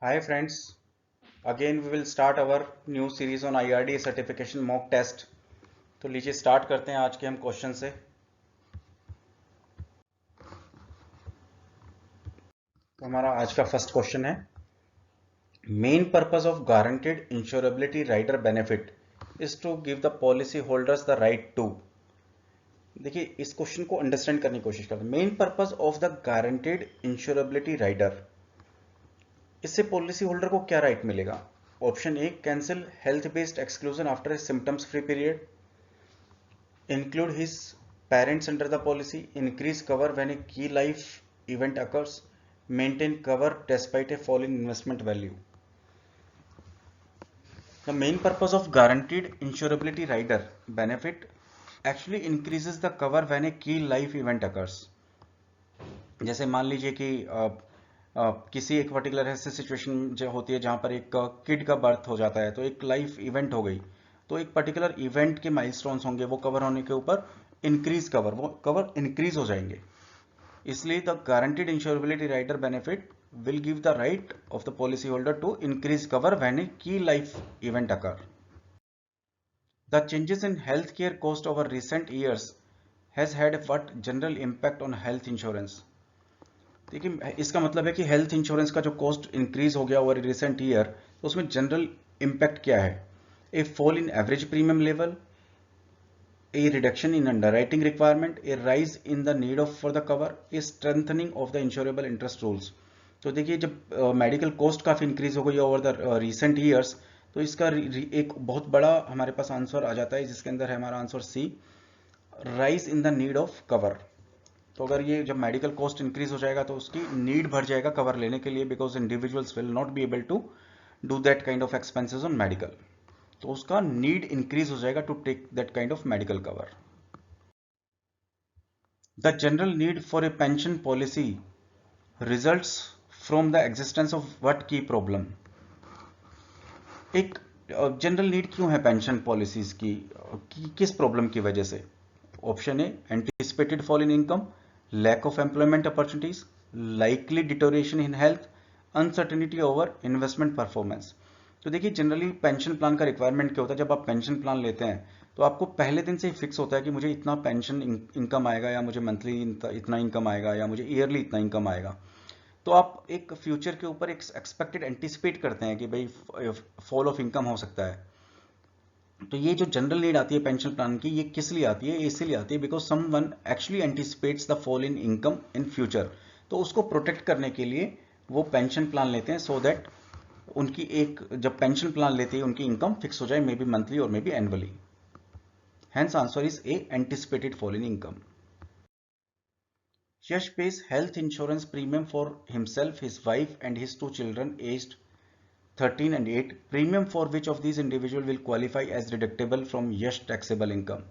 Hi friends, again we will start our new series on IRD certification mock test। तो लीजिए start करते हैं आज के हम क्वेश्चन से। तो हमारा आज का फर्स्ट क्वेश्चन है, main purpose of guaranteed insurability rider benefit is to give the policy holders the right to. देखिए इस क्वेश्चन को अंडरस्टैंड करने की कोशिश करते हैं। Main purpose of the guaranteed insurability rider, इससे पॉलिसी होल्डर को क्या राइट मिलेगा? Option A, cancel health based exclusion after a symptoms free period, include his parents under the policy, increase cover when a key life event occurs, maintain cover despite a fall in investment value. The main purpose of guaranteed insurability rider benefit actually increases the cover when a key life event occurs. जैसे मान लीजिए कि किसी एक particular ऐसी situation जो होती है जहां पर एक किड का बर्थ हो जाता है, तो एक लाइफ इवेंट हो गई, तो एक पर्टिकुलर इवेंट के माइलस्टोन्स होंगे, वो कवर होने के ऊपर इंक्रीज कवर, वो कवर इंक्रीज हो जाएंगे। इसलिए the guaranteed insurability rider benefit will give the right of the policy holder to increase cover when a key life event occur. The changes in healthcare cost over recent years has had what general impact on health insurance. देखिए इसका मतलब है कि health insurance का जो cost increase हो गया over recent year, तो उसमें जनरल इम्पैक्ट क्या है? A fall in average premium level, a reduction in underwriting requirement, a rise in the need of for the cover, a strengthening of the insurable interest rules. तो देखिए जब medical cost काफी increase हो गई over the recent years, तो इसका एक बहुत बड़ा हमारे पास आंसर आ जाता है, जिसके अंदर है हमारा answer C, rise in the need of cover. तो अगर ये जब मेडिकल कॉस्ट इंक्रीज हो जाएगा तो उसकी नीड बढ़ जाएगा कवर लेने के लिए, because individuals will not be able to do that kind of expenses on medical, तो उसका नीड इंक्रीज हो जाएगा to take that kind of medical cover. The general need for a pension policy results from the existence of what की problem? एक general need क्यों है pension policies की किस प्रॉब्लम की वजह से? Option A, anticipated fall in income, lack of employment opportunities, likely deterioration in health, uncertainty over investment performance. तो देखिए जनरली पेंशन प्लान का रिक्वायरमेंट क्या होता है? जब आप पेंशन प्लान लेते हैं तो आपको पहले दिन से ही फिक्स होता है कि मुझे इतना पेंशन इनकम आएगा, या मुझे मंथली इतना इनकम आएगा, या मुझे ईयरली इतना इनकम आएगा। तो आप एक फ्यूचर के ऊपर एक एक्सपेक्टेड एंटिसिपेट करते हैं कि भाई फॉल ऑफ इनकम हो सकता है। तो ये जो जनरल नीड आती है पेंशन प्लान की, ये किस लिए आती है? इसीलिए आती है because someone actually anticipates the fall in income in future, तो उसको प्रोटेक्ट करने के लिए वो पेंशन प्लान लेते हैं, सो दैट उनकी एक जब पेंशन प्लान लेते हैं उनकी इनकम फिक्स हो जाए, मे बी मंथली और may be annually. Hence answer is a, anticipated fall in income. Yash pays health insurance premium for himself, his wife and his two children aged 13 and 8, premium for which of these individual will qualify as deductible from Yash taxable income?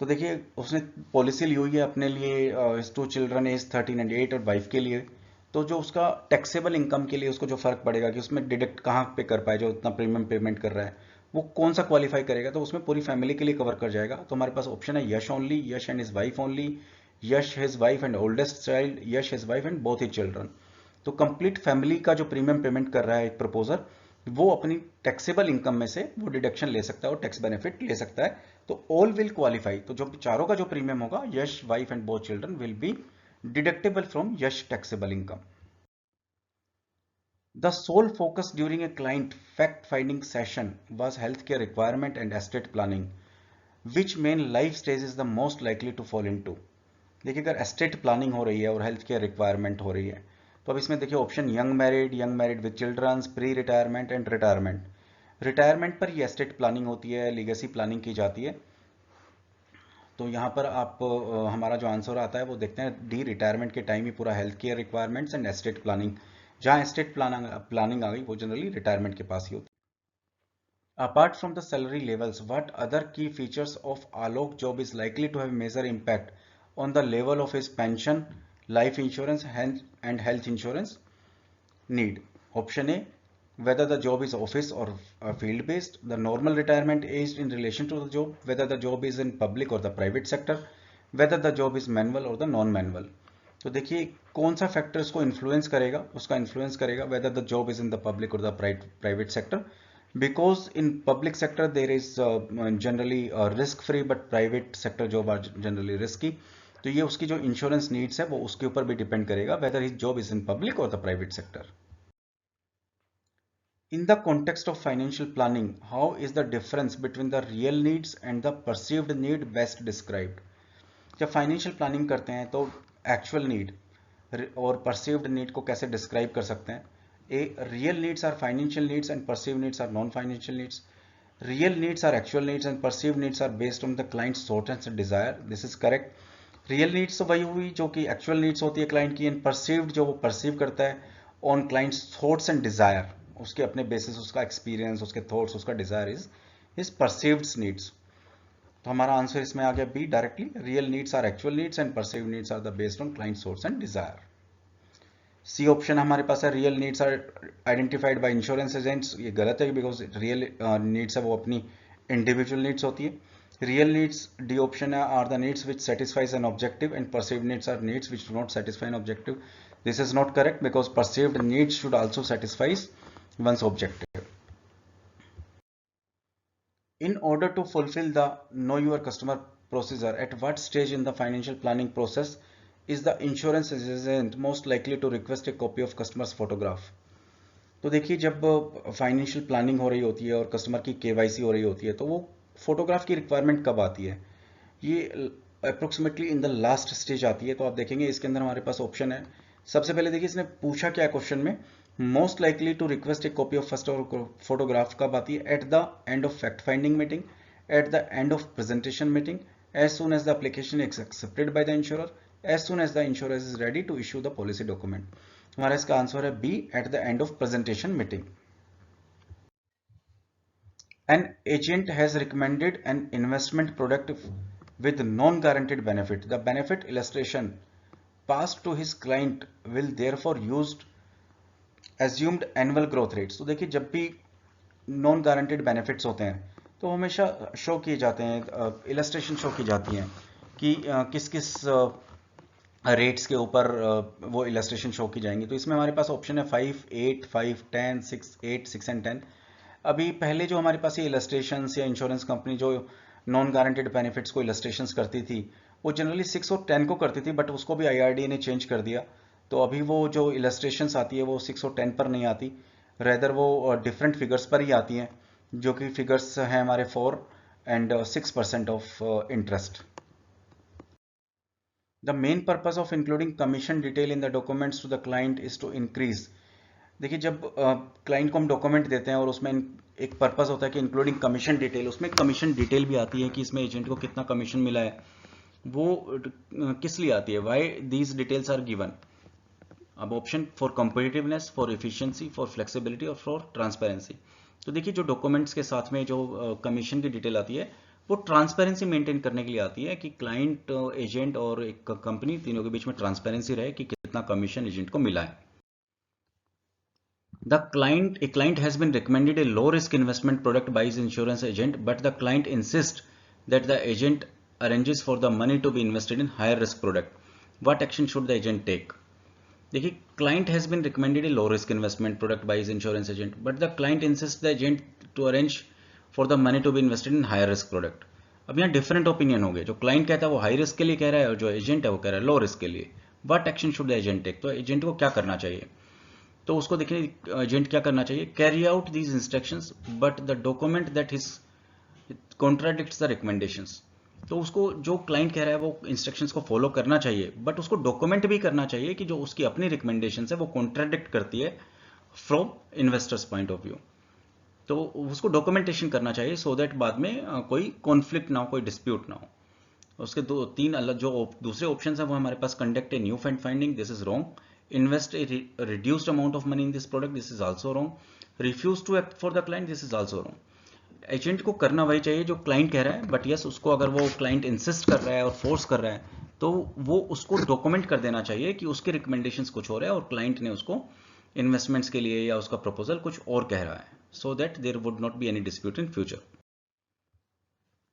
तो देखिए उसने policy ली हुई है अपने लिए, to children as 13 and 8 और wife के लिए, तो जो उसका टैक्सेबल इनकम के लिए उसको जो फर्क पड़ेगा कि उसमें डिडक्ट कहाँ पे कर पाए, जो उतना प्रीमियम पेमेंट कर रहा है वो कौन सा क्वालिफाई करेगा, तो उसमें पूरी फैमिली के लिए कवर कर जाएगा। तो हमारे पास ऑप्शन है Yash only, Yash and his wife only, Yash his wife and oldest child, Yash his wife and both his children. तो कंप्लीट फैमिली का जो प्रीमियम पेमेंट कर रहा है एक प्रपोजर, वो अपनी टैक्सेबल इनकम में से वो डिडक्शन ले सकता है और टैक्स बेनिफिट ले सकता है। तो ऑल विल क्वालिफाई, तो जो चारों का जो प्रीमियम होगा, Yash wife and both children will be deductible from Yash taxable income. The sole focus during a client fact-finding session was healthcare requirement and estate planning. Which main life stage is the most likely to fall into? देखिए अगर estate planning हो रही है और health care requirement हो रही है, तो अब इसमें देखिए option young married with childrens, pre retirement and retirement. Retirement पर ही एस्टेट प्लानिंग होती है, लीगेसी प्लानिंग की जाती है। तो यहाँ पर आप हमारा जो आंसर आता है वो देखते हैं डी, रिटायरमेंट के टाइम ही पूरा health care requirements and estate planning. जहाँ एस्टेट प्लानिंग आ गई वो जनरली रिटायरमेंट के पास ही होती है। Apart from the salary levels, what other key features of Alok job is likely to have major impact on the level of his pension, life insurance and health insurance need? Option A, whether the job is office or field based, the normal retirement age in relation to the job, whether the job is in public or the private sector, whether the job is manual or the non manual. तो देखिए कौन सा factor इसको influence करेगा, उसका influence करेगा whether the job is in the public और the private sector, because in public sector there is generally risk free but private sector job are generally risky. तो ये उसकी जो इंश्योरेंस नीड्स है वो उसके ऊपर भी डिपेंड करेगा whether his job is in public और the private sector. In the context of financial planning, how is the difference between the real needs and the perceived need best described? जब financial planning करते हैं तो actual need और perceived need को कैसे describe कर सकते हैं? A real needs are financial needs and perceived needs are non financial needs. Real needs are actual needs and perceived needs are based on the clients thoughts and desire. This is correct. Real needs तो वही हुई जो कि actual needs होती है client की, and perceived जो वो परसीव करता है on clients thoughts and Dzire, उसके अपने बेसिस, उसका एक्सपीरियंस, उसके थॉट्स, उसका डिजायर इज परसीव्ड नीड्स। तो हमारा आंसर इसमें आ गया B directly. Real needs are actual needs and perceived needs are the based on client source and desire. C option हमारे पास है real needs are identified by insurance agents. ये गलत है बिकॉज रियल नीड्स है वो अपनी इंडिविजुअल नीड्स होती है। रियल नीड्स डी ऑप्शन है are the needs which satisfies an objective and perceived needs are needs which do not satisfy an objective. This is not correct because perceived needs should also satisfies one's objective. In order to fulfill the know your customer procedure, at what stage in the financial planning process is the insurance agent most likely to request a copy of customer's photograph? तो देखिए जब financial planning हो रही होती है और customer की KYC हो रही होती है तो वो फोटोग्राफ की रिक्वायरमेंट कब आती है? ये approximately in the last stage आती है। तो आप देखेंगे इसके अंदर हमारे पास ऑप्शन है। सबसे पहले देखिए इसने पूछा क्या क्वेश्चन में, most likely to request a copy of first photograph कब आती है? At the end of fact finding meeting, at the end of presentation meeting, as soon as the application is accepted by the insurer, as soon as the insurer is ready to issue the policy document. हमारा इसका answer है B, at the end of presentation meeting. An agent has recommended an investment product with non-guaranteed benefit. The benefit illustration passed to his client will therefore used assumed annual growth rates. तो देखिए जब भी non guaranteed benefits होते हैं तो हमेशा show किए जाते हैं, इलस्ट्रेशन शो की जाती हैं कि किस किस रेट्स के ऊपर वो इलस्ट्रेशन शो की जाएंगी। तो इसमें हमारे पास ऑप्शन है 5, 8, 5, 10, 6, 8, 6 एंड 10। अभी पहले जो हमारे पास ये इलस्ट्रेशंस या इंश्योरेंस कंपनी जो नॉन गारंटेड बेनिफिट्स को इलस्ट्रेशंस करती थी वो जनरली 6 और 10 को करती थी, बट उसको भी आईआरडीए ने चेंज कर दिया। तो अभी वो जो इलस्ट्रेशंस आती है वो 6 और 10 पर नहीं आती, रेदर वो डिफरेंट फिगर्स पर ही आती हैं, जो कि फिगर्स हैं हमारे 4 and 6% of interest. The main purpose of including commission detail in the documents to the client is to increase. देखिए जब क्लाइंट को हम डॉक्यूमेंट देते हैं और उसमें एक पर्पस होता है कि इंक्लूडिंग कमीशन डिटेल, उसमें कमीशन डिटेल भी आती है कि इसमें एजेंट को कितना कमीशन मिला है, वो किस लिए आती है, why these details are given. अब option for competitiveness, for efficiency, for flexibility और फॉर ट्रांसपेरेंसी। तो देखिए जो डॉक्यूमेंट्स के साथ में जो कमीशन की डिटेल आती है वो ट्रांसपेरेंसी मेंटेन करने के लिए आती है कि क्लाइंट, एजेंट और एक कंपनी तीनों के बीच में ट्रांसपेरेंसी रहे कि कितना कमीशन एजेंट को मिला है। A client has been recommended a low risk investment product by his insurance agent, but the client insists that the agent arranges for the money to be invested in higher risk product. What action should the agent take? देखिए client has been recommended a low risk investment product by his insurance agent, but the client insists the agent to arrange for the money to be invested in higher risk product. अब यहाँ different opinion हो गए, जो client कहता है वो high risk के लिए कह रहा है और जो एजेंट है वो कह रहा है लो रिस्क के लिए। What action should the agent take? तो एजेंट को क्या करना चाहिए? तो उसको देखिए एजेंट क्या करना चाहिए, carry out these instructions but the document that his contradicts the recommendations. तो उसको जो क्लाइंट कह रहा है वो इंस्ट्रक्शंस को फॉलो करना चाहिए, बट उसको डॉक्यूमेंट भी करना चाहिए कि जो उसकी अपनी रिकमेंडेशंस है वो कॉन्ट्राडिक्ट करती है from investors point of view. तो उसको डॉक्यूमेंटेशन करना चाहिए सो दैट बाद में कोई कॉन्फ्लिक्ट ना हो, कोई डिस्प्यूट ना हो। उसके दो तीन अलग जो दूसरे ऑप्शन है वो हमारे पास, conduct a new fund finding, this is wrong, invest a reduced amount of money in this product, this is also wrong, refuse to act for the client, this is also wrong। Agent को करना वही चाहिए जो client कह रहा है, but yes उसको अगर वो क्लाइंट इंसिस्ट कर रहा है और फोर्स कर रहा है तो वो उसको डॉक्यूमेंट कर देना चाहिए कि उसके रिकमेंडेशंस कुछ हो रहा है और क्लाइंट ने उसको इन्वेस्टमेंट्स के लिए या उसका प्रपोजल कुछ और कह रहा है, so that there would not be any dispute in future.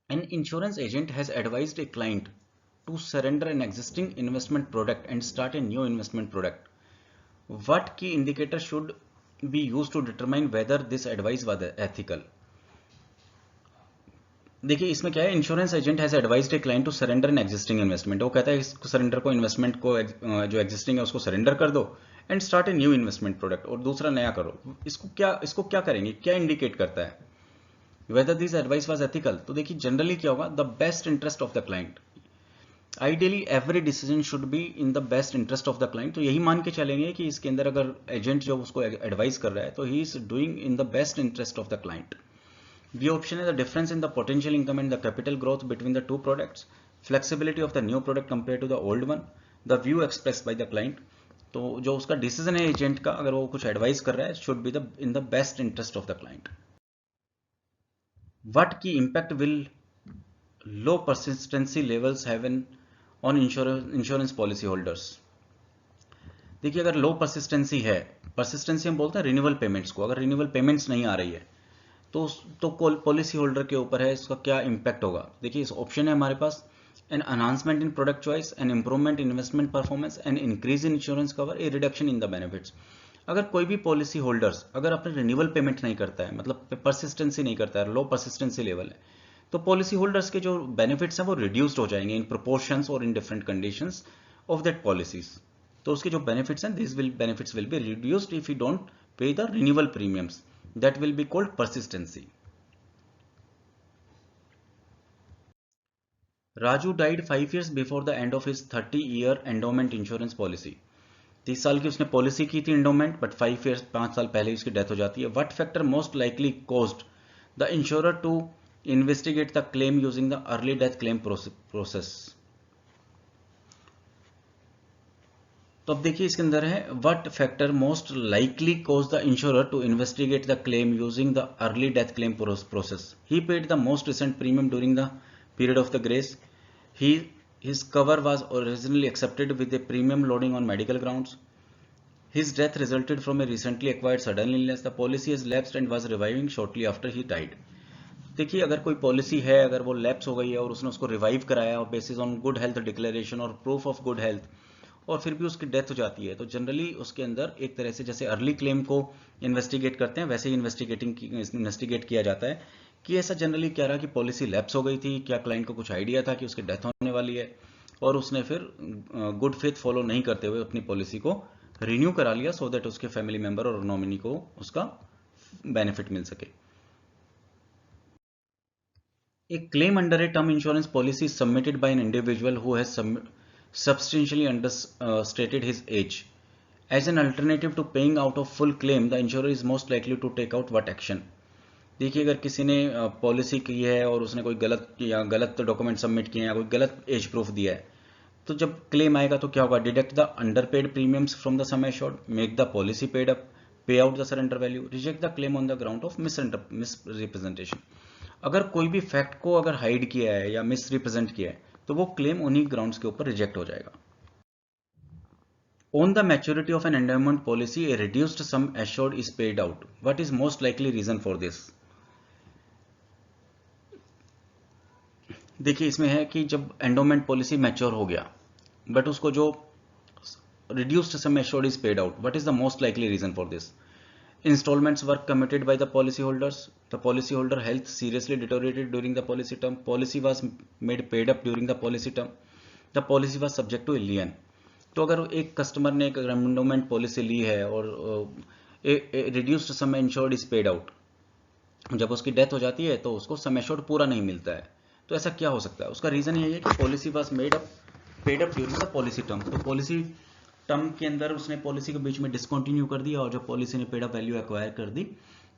An insurance agent has advised a client to surrender an existing investment product and start a new investment product. What key indicator should be used to determine whether this advice was ethical? देखिए इसमें क्या है, insurance agent has advised a client to surrender an existing investment. वो कहता है इस surrender को, investment को जो एग्जिस्टिंग है उसको सरेंडर कर दो and start a new investment product, और दूसरा नया करो। इसको क्या करेंगे, क्या इंडिकेट करता है whether this advice was ethical? तो देखिए जनरली क्या होगा, the best interest of the client. Ideally every decision should be in the best interest of the client. तो यही मान के चलेंगे कि इसके अंदर अगर एजेंट जो उसको एडवाइस कर रहा है तो he is doing in the best interest of the client. B option is the difference in the potential income and the capital growth between the two products, flexibility of the new product compared to the old one, the view expressed by the client। तो जो उसका decision है agent का, अगर वो कुछ advice कर रहा है, should be in the best interest of the client. What key impact will low persistency levels have on insurance policy holders? देखिए अगर लो परसिस्टेंसी है, परसिस्टेंसी हम बोलते हैं रिन्यूअल पेमेंट्स को, अगर रिन्यूअल पेमेंट्स नहीं आ रही है तो पॉलिसी होल्डर के ऊपर है इसका क्या इंपैक्ट होगा। देखिए इस ऑप्शन है हमारे पास, an enhancement in product choice, an improvement in investment performance, an increase in insurance cover, a reduction in the benefits. अगर कोई भी पॉलिसी होल्डर्स अगर अपने रिन्यूअल पेमेंट नहीं करता है, मतलब परसिस्टेंसी नहीं करता है, लो परसिस्टेंसी लेवल है, तो पॉलिसी होल्डर्स के जो बेनिफिट्स हैं वो रिड्यूस्ड हो जाएंगे इन प्रोपोर्शंस और in different conditions of that policies. तो उसके जो बेनिफिट्स हैं, this benefits will be reduced if you don't pay the renewal premiums, that will be called persistency. Raju died 5 years before the end of his 30-year endowment insurance policy. 30 साल की उसने policy की थी endowment, but 5 साल पहले उसकी death हो जाती है। What factor most likely caused the insurer to investigate the claim using the early death claim process? तो अब देखिए इसके अंदर है, what factor most likely cause the insurer to investigate the claim using the early death claim process? He paid the most recent premium during the period of the grace, his cover was originally accepted with a premium loading on medical grounds, his death resulted from a recently acquired sudden illness, the policy has lapsed and was reviving shortly after he died। देखिए अगर कोई policy है, अगर वो lapse हो गई है और उसने उसको रिवाइव कराया और basis on good health declaration और प्रूफ ऑफ गुड हेल्थ, और फिर भी उसकी डेथ हो जाती है, तो जनरली उसके अंदर एक तरह से जैसे अर्ली क्लेम को इन्वेस्टिगेट करते हैं वैसे ही इन्वेस्टिगेट किया जाता है कि ऐसा जनरली क्या रहा कि पॉलिसी लैप्स हो गई थी, क्या क्लाइंट को कुछ आइडिया था कि उसकी डेथ होने वाली है और उसने फिर गुड फेथ फॉलो नहीं करते हुए अपनी पॉलिसी को रिन्यू करा लिया, सो दैट उसके फैमिली मेंबर और नॉमिनी को उसका बेनिफिट मिल सके। A claim under a term insurance policy is submitted by an individual who has substantially understated his age. As an alternative to paying out of full claim, the insurer is most likely to take out what action? देखिए अगर किसी ने policy की है और उसने कोई गलत डॉक्यूमेंट सबमिट किए हैं या कोई गलत एज प्रूफ दिया है, तो जब क्लेम आएगा तो क्या होगा, deduct the underpaid premiums from the sum assured, make the policy paid up, pay out the surrender value, reject the claim on the ground of misrepresentation. अगर कोई भी फैक्ट को अगर हाइड किया है या मिस रिप्रेजेंट किया है तो वो क्लेम उन्हीं ग्राउंड्स के ऊपर रिजेक्ट हो जाएगा। On the maturity of an endowment policy, a reduced sum assured is paid out. What is most likely reason for this? देखिए इसमें है कि जब एंडोमेंट पॉलिसी मैच्योर हो गया बट उसको जो reduced sum assured is paid out, what is the most likely reason for this? Installments were committed by the policyholders, the policyholder health seriously deteriorated during the policy term, policy was made paid up during the policy term, the policy was subject to lien। तो अगर एक customer ने एक endowment policy ली है और reduced some insured is paid out, जब उसकी death हो जाती है तो उसको सम एश्योर्ड पूरा नहीं मिलता है, तो ऐसा क्या हो सकता है? उसका रीजन यही है कि policy was paid up during the policy term. तो पॉलिसी टर्म के अंदर उसने पॉलिसी के बीच में डिसकंटिन्यू कर दिया और जब पॉलिसी ने पेड अप वैल्यू एक्वायर कर दी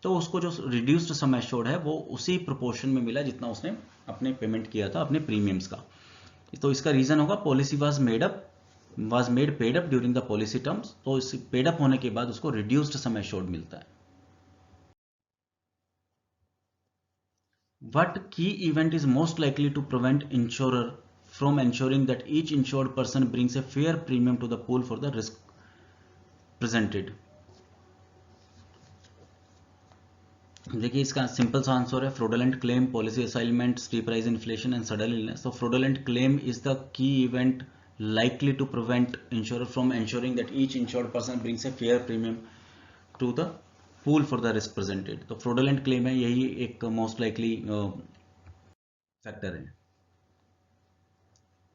तो उसको जो रिड्यूस्ड सम एश्योर्ड है वो उसी प्रोपोर्शन में मिला जितना उसने अपने पेमेंट किया था अपने प्रीमियम्स का। तो इसका रीजन होगा policy was made paid up during the policy terms, तो इस पेड अप होने के बाद उसको रिड्यूस्ड सम एश्योर्ड मिलता है। What key event is most likely to prevent insurer from ensuring that each insured person brings a fair premium to the pool for the risk presented? देखिए इसका simple सा answer है fraudulent claim, policy assignment, steep rise inflation and sudden illness. So fraudulent claim is the key event likely to prevent insurer from ensuring that each insured person brings a fair premium to the pool for the risk presented. तो fraudulent claim है, यही एक most likely factor है.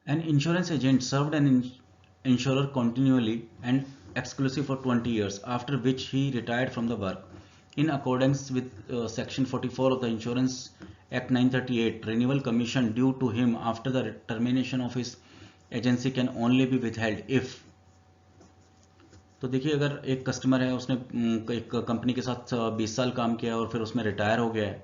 An insurance agent served an insurer continually and exclusively for 20 years, after which he retired from the work. In accordance with Section 44 of the Insurance Act 938, renewal commission due to him after the termination of his agency can only be withheld if. तो देखिए अगर एक customer है, उसने एक company के साथ 20 साल काम किया और फिर उसमें रिटायर हो गया है,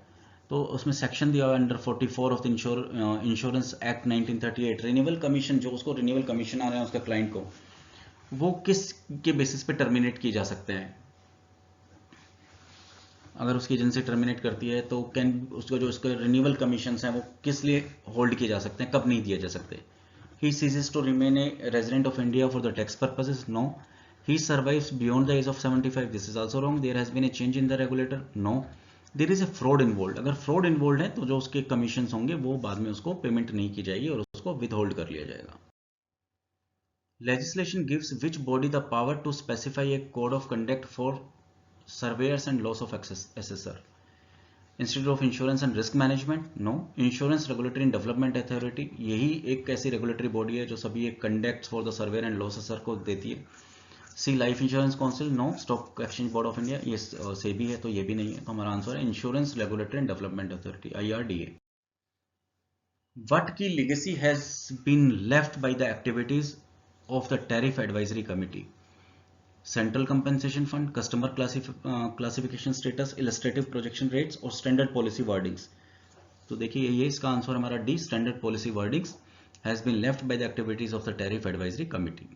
तो उसमें सेक्शन दिया हुआ under 44 of the insurance act 1938, renewal commission, जो उसको रिन्यूअल कमीशन आ रहा है उसके क्लाइंट को, वो किस के बेसिस पे टर्मिनेट किए जा सकते हैं. अगर उसकी एजेंसी टर्मिनेट करती है तो कैन उसको जो उसके रिन्यूअल कमीशन हैं वो किस लिए होल्ड किए जा सकते हैं, कब नहीं दिए जा सकते. He ceases to remain a resident of India for the tax purposes. No. He survives beyond the age of 75. This is also wrong. There has been a change in the regulator. No. There is a fraud involved. अगर fraud involved है तो जो उसके commissions होंगे वो बाद में उसको पेमेंट नहीं की जाएगी और उसको withhold कर लिया जाएगा. Legislation gives which body the power to specify a code of conduct for surveyors and loss of assessor. Institute of Insurance and Risk Management. No. Insurance Regulatory and Development Authority. यही एक ऐसी regulatory body है जो सभी एक conducts for the surveyor and loss assessor को देती है. C life insurance council. No. Stock exchange board of India, ये सेबी है तो ये भी नहीं है. तो हमारा आंसर है insurance regulatory and development authority, IRDA. What key legacy has been left by the activities of the tariff advisory committee. Central compensation fund, customer classification status, illustrative projection rates और स्टैंडर्ड पॉलिसी वर्डिंग्स. तो देखिए ये इसका answer हमारा D, standard policy wordings has been left by the activities of the tariff advisory committee.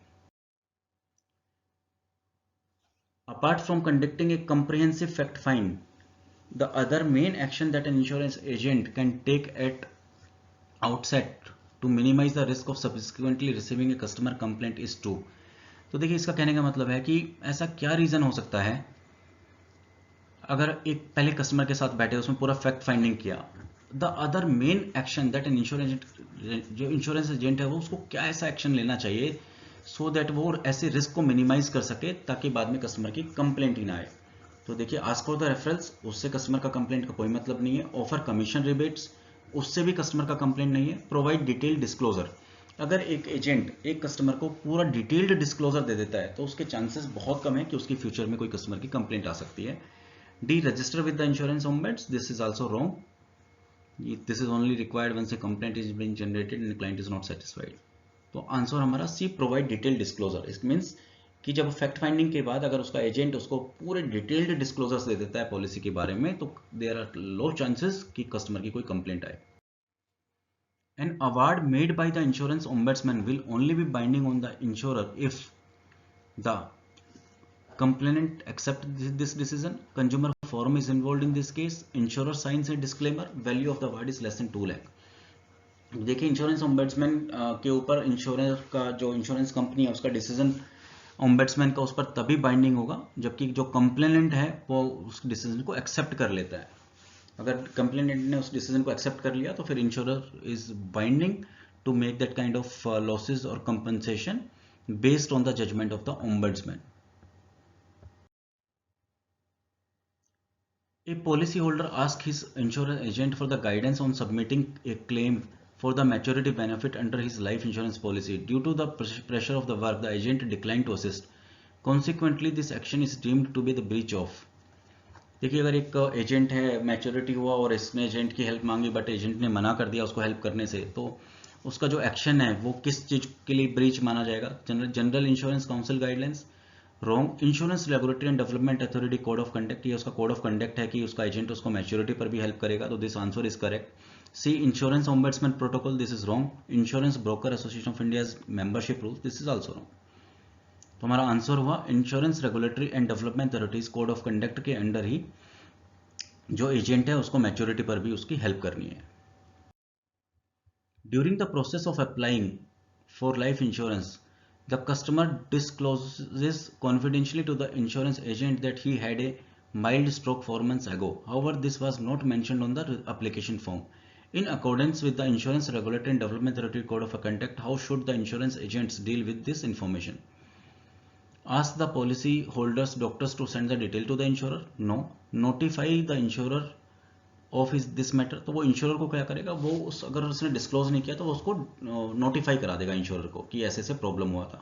Apart from conducting a comprehensive fact find, the other main action that an insurance agent can take at outset to minimize the risk of subsequently receiving a customer complaint is to. तो देखिए इसका कहने का मतलब है कि ऐसा क्या रीजन हो सकता है, अगर एक पहले कस्टमर के साथ बैठे उसमें पूरा फैक्ट फाइंडिंग किया, the other main action that an जो इंश्योरेंस एजेंट है वो उसको क्या ऐसा एक्शन लेना चाहिए सो दैट वो ऐसे रिस्क को मिनिमाइज कर सके ताकि बाद में कस्टमर की कंप्लेंट ही ना आए. तो देखिए आस्क फॉर द रेफरल्स, उससे कस्टमर का कंप्लेंट का कोई मतलब नहीं है. ऑफर कमीशन रिबेट्स, उससे भी कस्टमर का कंप्लेंट नहीं है. प्रोवाइड डिटेल्ड डिस्क्लोजर, अगर एक एजेंट एक कस्टमर को पूरा डिटेल्ड डिस्क्लोजर दे देता है तो उसके चांसेस बहुत कम है कि उसकी फ्यूचर में कोई कस्टमर की कंप्लेंट आ सकती है. D. Register with the insurance ombuds. This is also wrong. This is only required when a complaint is being generated and the client is not satisfied. तो आंसर हमारा C, provide detailed disclosure. It means कि जब fact finding के बाद अगर उसका agent उसको पूरे डिटेल्ड डिस्क्लोजर्स दे देता है पॉलिसी के बारे में तो देयर आर लो चांसेस कि कस्टमर की कोई कंप्लेंट आए. An award made by the insurance ombudsman will only B binding on the insurer if the complainant accept this decision, consumer forum is involved in this case, insurer signs a disclaimer, value of the award is less than 2 lakh. देखिए insurance ombudsman के ऊपर insurance का जो insurance company है उसका decision ombudsman का उस पर तभी बाइंडिंग होगा जबकि जो कंप्लेनेंट है वो उस डिसीजन को एक्सेप्ट कर लेता है. अगर कंप्लेनेंट ने उस डिसीजन को एक्सेप्ट कर लिया तो फिर insurer is binding to make that kind of losses और compensation based on the judgement of the ombudsman. A policyholder asks his insurance agent for the guidance on submitting a claim for the maturity benefit under his life insurance policy. Due to the pressure of the work, the agent declined to assist. Consequently, this action is deemed to be the breach of. देखिए अगर एक agent है, maturity हुआ और इसने agent की help मांगी but agent ने मना कर दिया उसको हेल्प करने से, तो उसका जो एक्शन है वो किस चीज के लिए ब्रीच माना जाएगा. General insurance council guidelines. Wrong. Insurance regulatory and development authority code of conduct, ये उसका कोड ऑफ कंडक्ट है कि उसका एजेंट उसको मैच्योरिटी पर भी हेल्प करेगा. तो this answer is correct. C. Insurance ombudsman protocol, this is wrong. Insurance broker association of India's membership rules, this is also wrong. तो हमारा आंसर हुआ insurance regulatory and development authority's code of conduct के under ही जो agent है उसको maturity पर भी उसकी हेल्प करनी है. During the process of applying for life insurance, the customer discloses confidentially to the insurance agent that he had a mild stroke 4 months ago. However, this was not mentioned on the application form. In accordance with the Insurance Regulatory and Development Authority Code of Conduct, how should the insurance agents deal with this information? Ask the policy holders doctors to send the detail to the insurer? No. Notify the insurer of is this matter, तो वो insurer को क्या करेगा, वो अगर उसने disclose नहीं किया तो वो उसको नोटिफाई करा देगा इंश्योरर को कि ऐसे ऐसे प्रॉब्लम हुआ था.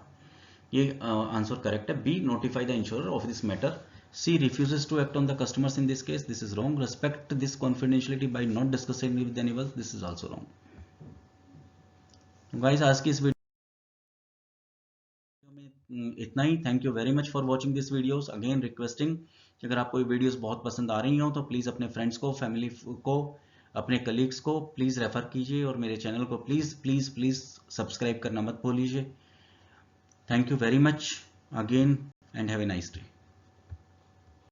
ये आंसर करेक्ट है. B, notify the insurer of this matter. C, refuses to act on the customers in this case, this is wrong. Respect this confidentiality by not discussing with anyone, this is also wrong. Guys, आज की इस video में इतना ही. Thank you very much for watching this videos. Again requesting, अगर आपको ये videos बहुत पसंद आ रही हो तो प्लीज़ अपने फ्रेंड्स को, फैमिली को, अपने कलीग्स को प्लीज़ रेफर कीजिए और मेरे चैनल को प्लीज़ प्लीज़ प्लीज़ सब्सक्राइब करना मत भूलिए. Thank you very much again and have a nice day.